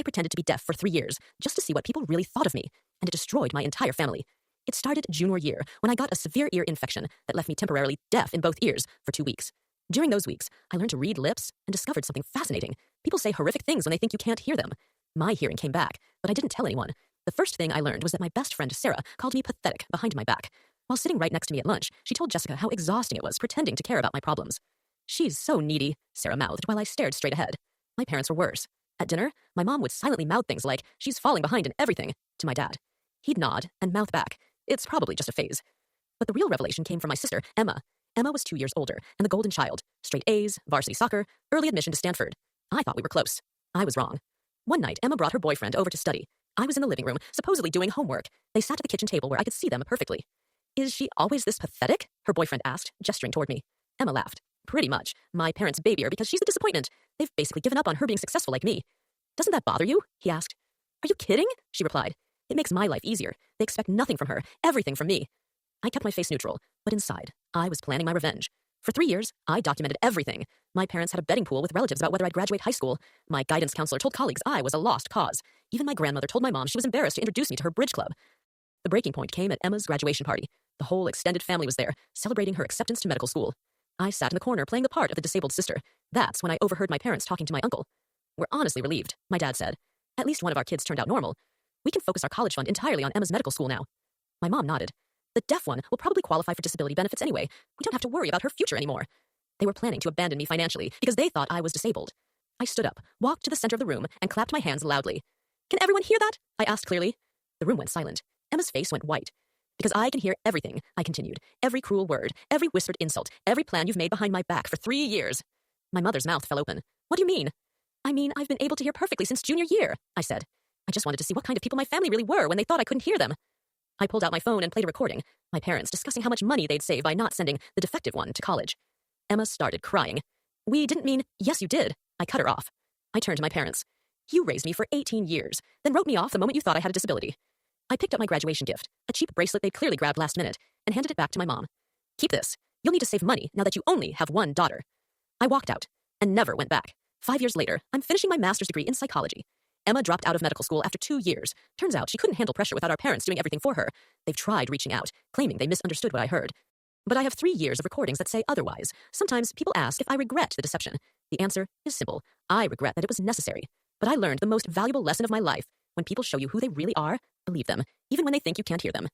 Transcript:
I pretended to be deaf for 3 years just to see what people really thought of me, and it destroyed my entire family. It started junior year when I got a severe ear infection that left me temporarily deaf in both ears for 2 weeks. During those weeks, I learned to read lips and discovered something fascinating. People say horrific things when they think you can't hear them. My hearing came back, but I didn't tell anyone. The first thing I learned was that my best friend Sarah called me pathetic behind my back. While sitting right next to me at lunch, she told Jessica how exhausting it was pretending to care about my problems. "She's so needy," Sarah mouthed while I stared straight ahead. My parents were worse. At dinner, my mom would silently mouth things like, "She's falling behind in everything," to my dad. He'd nod and mouth back, "It's probably just a phase." But the real revelation came from my sister, Emma. Emma was 2 years older and the golden child. Straight A's, varsity soccer, early admission to Stanford. I thought we were close. I was wrong. One night, Emma brought her boyfriend over to study. I was in the living room, supposedly doing homework. They sat at the kitchen table where I could see them perfectly. "Is she always this pathetic?" her boyfriend asked, gesturing toward me. Emma laughed. "Pretty much. My parents baby her because she's a disappointment. They've basically given up on her being successful like me." "Doesn't that bother you?" he asked. "Are you kidding?" she replied. "It makes my life easier. They expect nothing from her, everything from me." I kept my face neutral, but inside, I was planning my revenge. For 3 years, I documented everything. My parents had a betting pool with relatives about whether I'd graduate high school. My guidance counselor told colleagues I was a lost cause. Even my grandmother told my mom she was embarrassed to introduce me to her bridge club. The breaking point came at Emma's graduation party. The whole extended family was there, celebrating her acceptance to medical school. I sat in the corner playing the part of the disabled sister. That's when I overheard my parents talking to my uncle. "We're honestly relieved," my dad said. "At least one of our kids turned out normal. We can focus our college fund entirely on Emma's medical school now." My mom nodded. "The deaf one will probably qualify for disability benefits anyway. We don't have to worry about her future anymore." They were planning to abandon me financially because they thought I was disabled. I stood up, walked to the center of the room, and clapped my hands loudly. "Can everyone hear that?" I asked clearly. The room went silent. Emma's face went white. "Because I can hear everything," I continued. "Every cruel word, every whispered insult, every plan you've made behind my back for 3 years." My mother's mouth fell open. "What do you mean?" "I mean, I've been able to hear perfectly since junior year," I said. "I just wanted to see what kind of people my family really were when they thought I couldn't hear them." I pulled out my phone and played a recording, my parents discussing how much money they'd save by not sending the defective one to college. Emma started crying. "We didn't mean—" "Yes, you did." I cut her off. I turned to my parents. "You raised me for 18 years, then wrote me off the moment you thought I had a disability." I picked up my graduation gift, a cheap bracelet they'd clearly grabbed last minute, and handed it back to my mom. "Keep this. You'll need to save money now that you only have one daughter." I walked out and never went back. 5 years later, I'm finishing my master's degree in psychology. Emma dropped out of medical school after 2 years. Turns out she couldn't handle pressure without our parents doing everything for her. They've tried reaching out, claiming they misunderstood what I heard. But I have 3 years of recordings that say otherwise. Sometimes people ask if I regret the deception. The answer is simple. I regret that it was necessary. But I learned the most valuable lesson of my life. When people show you who they really are, believe them, even when they think you can't hear them.